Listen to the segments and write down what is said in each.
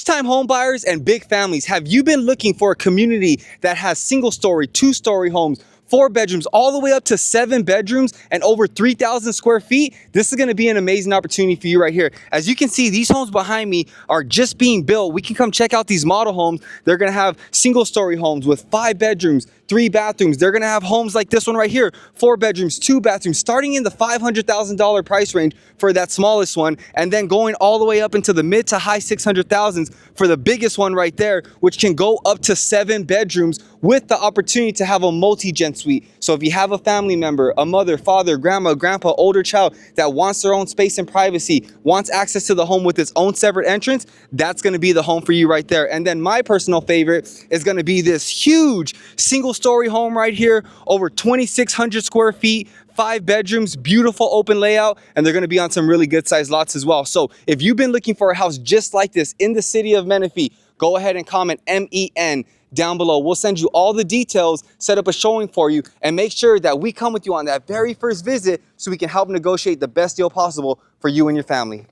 First-time home buyers and big families, have you been looking for a community that has single-story, two-story homes, 4 bedrooms, all the way up to 7 bedrooms and over 3,000 square feet? This is gonna be an amazing opportunity for you right here. As you can see, these homes behind me are just being built. We can come check out these model homes. They're gonna have single-story homes with 5 bedrooms, 3 bathrooms. They're gonna have homes like this one right here, 4 bedrooms, 2 bathrooms, starting in the $500,000 price range for that smallest one, and then going all the way up into the mid to high 600,000s for the biggest one right there, which can go up to 7 bedrooms with the opportunity to have a multi-gen suite. So if you have a family member, a mother, father, grandma, grandpa, older child that wants their own space and privacy, wants access to the home with its own separate entrance, that's gonna be the home for you right there. And then my personal favorite is gonna be this huge single-story home right here, over 2,600 square feet, 5 bedrooms, beautiful open layout, and they're gonna be on some really good sized lots as well. So if you've been looking for a house just like this in the city of Menifee, go ahead and comment MEN down below. We'll send you all the details, set up a showing for you, and make sure that we come with you on that very first visit so we can help negotiate the best deal possible for you and your family.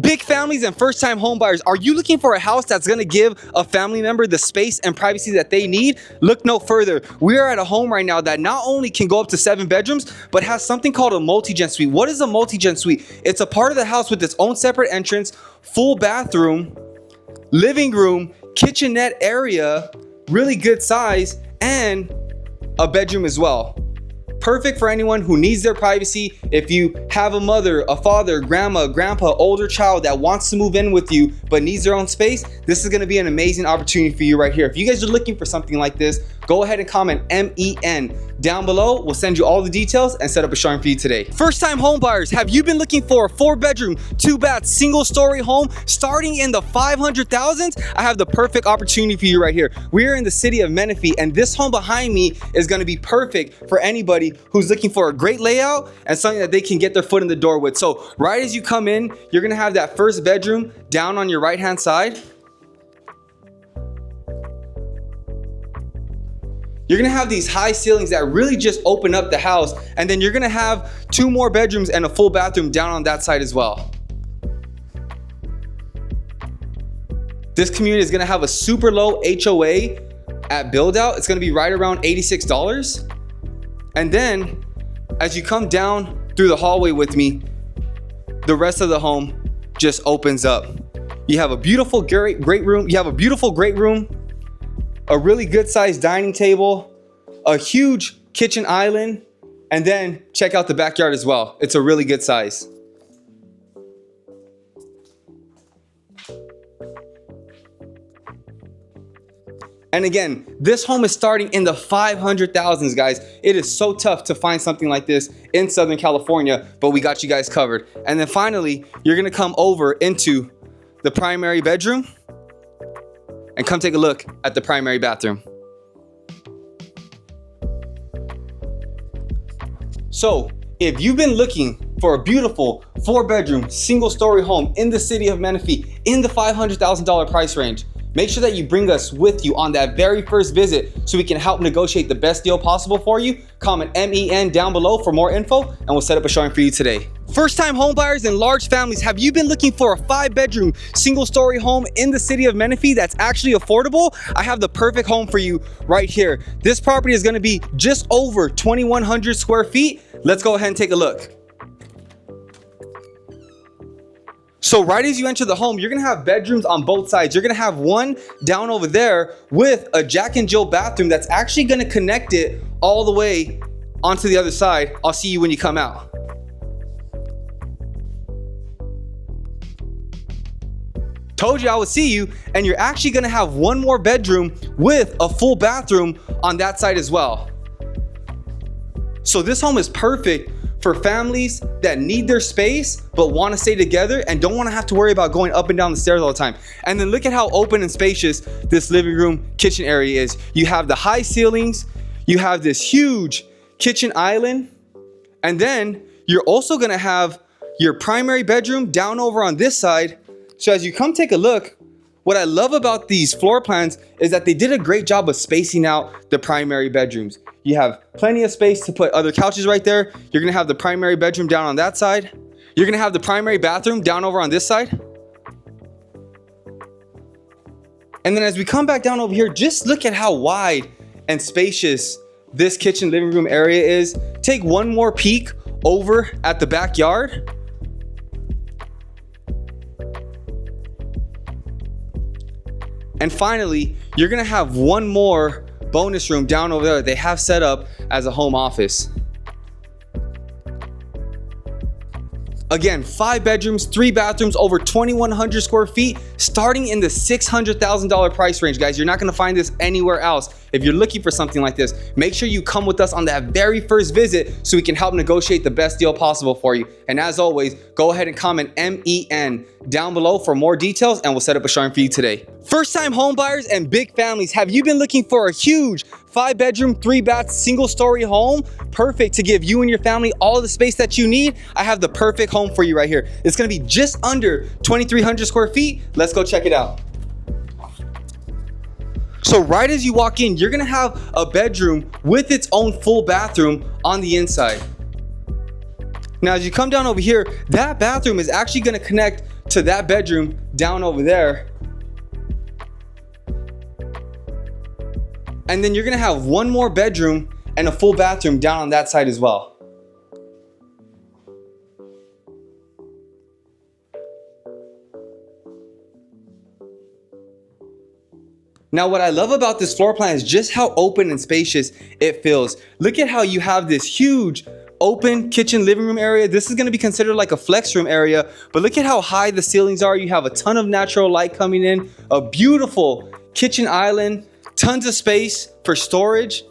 Big families and first-time home buyers, are you looking for a house that's gonna give a family member the space and privacy that they need? Look no further. We are at a home right now that not only can go up to 7 bedrooms, but has something called a multi-gen suite. What is a multi-gen suite? It's a part of the house with its own separate entrance, full bathroom, living room, kitchenette area, really good size, and a bedroom as well. Perfect for anyone who needs their privacy. If you have a mother, a father, grandma, grandpa, older child that wants to move in with you but needs their own space, this is gonna be an amazing opportunity for you right here. If you guys are looking for something like this, go ahead and comment MEN down below. We'll send you all the details and set up a showing for you today. First-time home buyers, have you been looking for a 4-bedroom, 2-bath, single-story home starting in the 500,000s? I have the perfect opportunity for you right here. We are in the city of Menifee, and this home behind me is gonna be perfect for anybody who's looking for a great layout and something that they can get their foot in the door with. So right as you come in, you're gonna have that first bedroom down on your right-hand side. You're gonna have these high ceilings that really just open up the house, and then you're gonna have 2 more bedrooms and a full bathroom down on that side as well. This community is gonna have a super low HOA at build out. It's gonna be right around $86. And then as you come down through the hallway with me, the rest of the home just opens up. You have a beautiful great room. You have a beautiful great room, a really good sized dining table, a huge kitchen island, and then check out the backyard as well. It's a really good size. And again, this home is starting in the 500,000s, guys. It is so tough to find something like this in Southern California, but we got you guys covered. And then finally, you're gonna come over into the primary bedroom and come take a look at the primary bathroom. So if you've been looking for a beautiful 4-bedroom, single-story home in the city of Menifee in the $500,000 price range, make sure that you bring us with you on that very first visit so we can help negotiate the best deal possible for you. Comment MEN down below for more info, and we'll set up a showing for you today. First-time home buyers and large families, have you been looking for a 5-bedroom, single-story home in the city of Menifee that's actually affordable? I have the perfect home for you right here. This property is gonna be just over 2,100 square feet. Let's go ahead and take a look. So right as you enter the home, you're gonna have bedrooms on both sides. You're gonna have one down over there with a Jack and Jill bathroom that's actually gonna connect it all the way onto the other side. I'll see you when you come out. Told you I would see you, and you're actually gonna have one more bedroom with a full bathroom on that side as well. So this home is perfect for families that need their space but want to stay together and don't want to have to worry about going up and down the stairs all the time. And then look at how open and spacious this living room kitchen area is. You have the high ceilings, you have this huge kitchen island, and then you're also going to have your primary bedroom down over on this side So as you come take a look, what I love about these floor plans is that they did a great job of spacing out the primary bedrooms. You have plenty of space to put other couches right there. You're gonna have the primary bedroom down on that side. You're gonna have the primary bathroom down over on this side. And then as we come back down over here, just look at how wide and spacious this kitchen living room area is. Take one more peek over at the backyard. And finally, you're gonna have one more bonus room down over there they have set up as a home office. Again, 5 bedrooms, 3 bathrooms, over 2,100 square feet, starting in the $600,000 price range, guys. You're not gonna find this anywhere else. If you're looking for something like this, make sure you come with us on that very first visit so we can help negotiate the best deal possible for you. And as always, go ahead and comment MEN down below for more details and we'll set up a showing for you today. First-time home buyers and big families, have you been looking for a huge 5-bedroom, 3-bath, single-story home? Perfect to give you and your family all the space that you need. I have the perfect home for you right here. It's gonna be just under 2,300 square feet. Let's go check it out. So right as you walk in, you're gonna have a bedroom with its own full bathroom on the inside. Now, as you come down over here, that bathroom is actually gonna connect to that bedroom down over there. And then you're gonna have one more bedroom and a full bathroom down on that side as well. Now, what I love about this floor plan is just how open and spacious it feels. Look at how you have this huge open kitchen living room area. This is gonna be considered like a flex room area, but look at how high the ceilings are. You have a ton of natural light coming in, a beautiful kitchen island, tons of space for storage.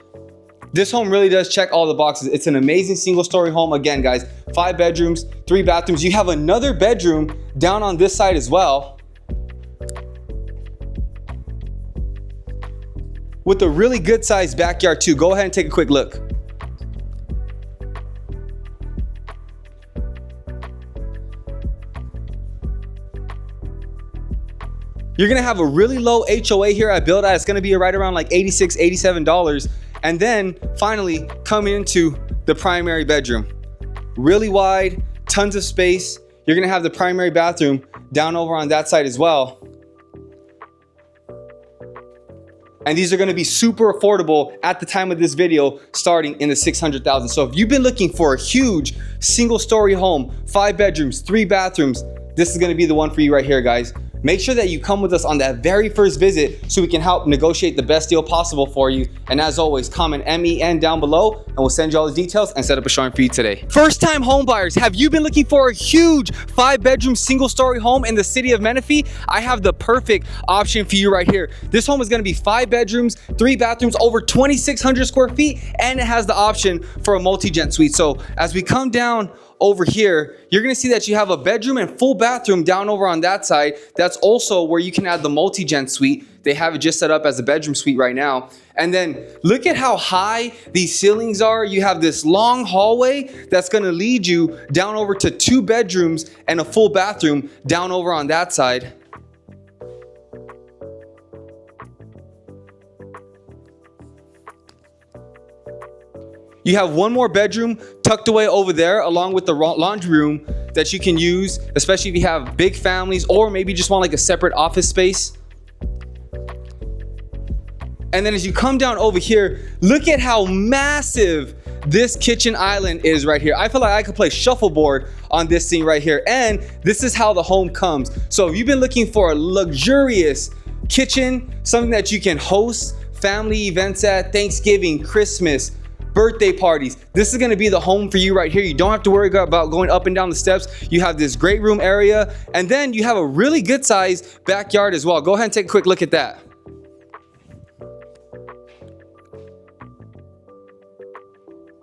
This home really does check all the boxes. It's an amazing single story home. Again, guys, 5 bedrooms, 3 bathrooms. You have another bedroom down on this side as well, with a really good sized backyard too. Go ahead and take a quick look. You're gonna have a really low HOA here at Build Out. It's gonna be right around like $86, $87. And then finally coming into the primary bedroom. Really wide, tons of space. You're gonna have the primary bathroom down over on that side as well. And these are gonna be super affordable at the time of this video, starting in the $600,000. So if you've been looking for a huge single story home, 5 bedrooms, 3 bathrooms, this is gonna be the one for you right here, guys. Make sure that you come with us on that very first visit so we can help negotiate the best deal possible for you. And as always, comment MEN down below and we'll send you all the details and set up a showing for you today. First-time home buyers, have you been looking for a huge 5-bedroom single-story home in the city of Menifee? I have the perfect option for you right here. This home is gonna be 5 bedrooms, 3 bathrooms, over 2,600 square feet, and it has the option for a multi-gen suite. So as we come down over here, you're gonna see that you have a bedroom and full bathroom down over on that side. That's also where you can add the multi-gen suite. They have it just set up as a bedroom suite right now. And then look at how high these ceilings are. You have this long hallway that's gonna lead you down over to 2 bedrooms and a full bathroom down over on that side. You have one more bedroom tucked away over there, along with the laundry room that you can use, especially if you have big families or maybe just want like a separate office space. And then as you come down over here, look at how massive this kitchen island is right here. I feel like I could play shuffleboard on this thing right here. And this is how the home comes. So if you've been looking for a luxurious kitchen, something that you can host family events at, Thanksgiving, Christmas, birthday parties, this is gonna be the home for you right here. You don't have to worry about going up and down the steps. You have this great room area, and then you have a really good sized backyard as well. Go ahead and take a quick look at that.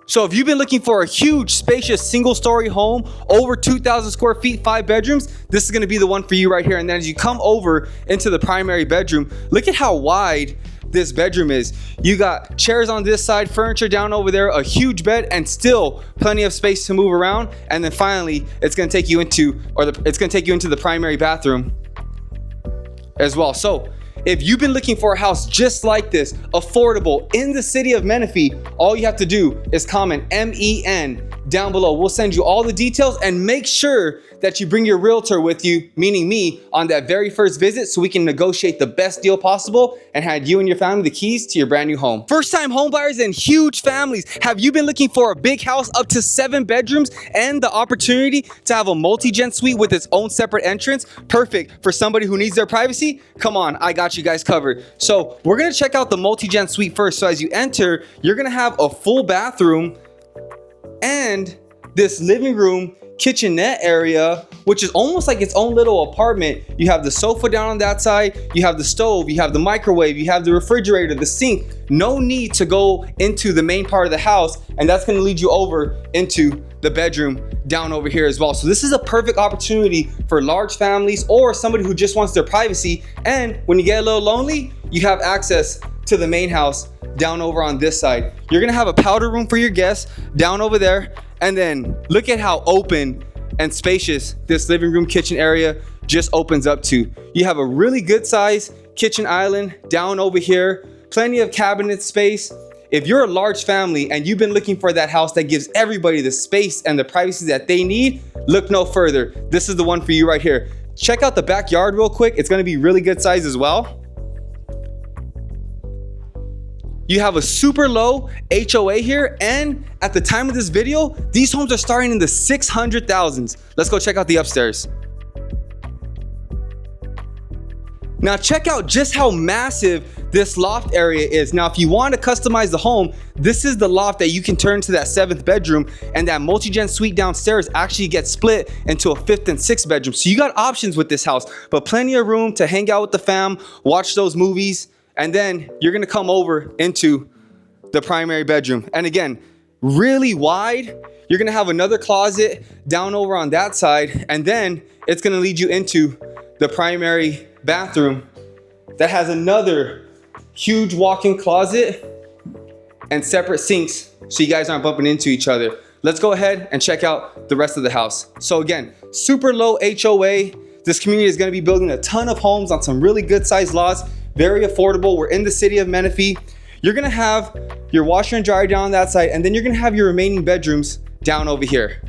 So if you've been looking for a huge, spacious, single-story home, over 2,000 square feet, 5 bedrooms, this is gonna be the one for you right here. And then as you come over into the primary bedroom, look at how wide this bedroom is. You got chairs on this side, furniture down over there, a huge bed, and still plenty of space to move around. And then finally, it's gonna take you into the primary bathroom. as well. So if you've been looking for a house just like this, affordable in the city of Menifee, all you have to do is comment MEN down below. We'll send you all the details, and make sure that you bring your realtor with you, meaning me, on that very first visit so we can negotiate the best deal possible and hand you and your family the keys to your brand new home. First time home buyers and huge families, have you been looking for a big house up to 7 bedrooms and the opportunity to have a multi-gen suite with its own separate entrance? Perfect for somebody who needs their privacy? Come on, I got you guys covered. So we're gonna check out the multi-gen suite first. So as you enter, you're gonna have a full bathroom and this living room kitchenette area, which is almost like its own little apartment. You have the sofa down on that side, you have the stove, you have the microwave, you have the refrigerator, the sink. No need to go into the main part of the house, and that's gonna lead you over into the bedroom down over here as well. So this is a perfect opportunity for large families or somebody who just wants their privacy. And when you get a little lonely, you have access to the main house down over on this side. You're gonna have a powder room for your guests down over there. And then look at how open and spacious this living room kitchen area just opens up to. You have a really good size kitchen island down over here, plenty of cabinet space. If you're a large family and you've been looking for that house that gives everybody the space and the privacy that they need, look no further. This is the one for you right here. Check out the backyard real quick. It's gonna be really good size as well. You have a super low HOA here, and at the time of this video, these homes are starting in the 600,000s. Let's go check out the upstairs. Now check out just how massive this loft area is. Now, if you want to customize the home, this is the loft that you can turn to that 7th bedroom, and that multi-gen suite downstairs actually gets split into a 5th and 6th bedroom. So you got options with this house, but plenty of room to hang out with the fam, watch those movies. And then you're gonna come over into the primary bedroom. And again, really wide. You're gonna have another closet down over on that side. And then it's gonna lead you into the primary bathroom that has another huge walk-in closet and separate sinks so you guys aren't bumping into each other. Let's go ahead and check out the rest of the house. So again, super low HOA. This community is gonna be building a ton of homes on some really good sized lots. Very affordable. We're in the city of Menifee. You're gonna have your washer and dryer down on that side, and then you're gonna have your remaining bedrooms down over here.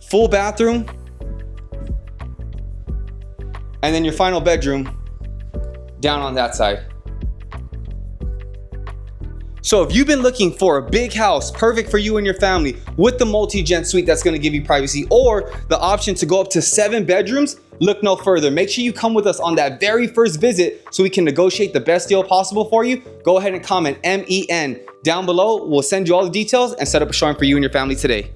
Full bathroom, and then your final bedroom down on that side. So if you've been looking for a big house, perfect for you and your family, with the multi-gen suite that's gonna give you privacy, or the option to go up to 7 bedrooms, look no further. Make sure you come with us on that very first visit so we can negotiate the best deal possible for you. Go ahead and comment MEN down below. We'll send you all the details and set up a showing for you and your family today.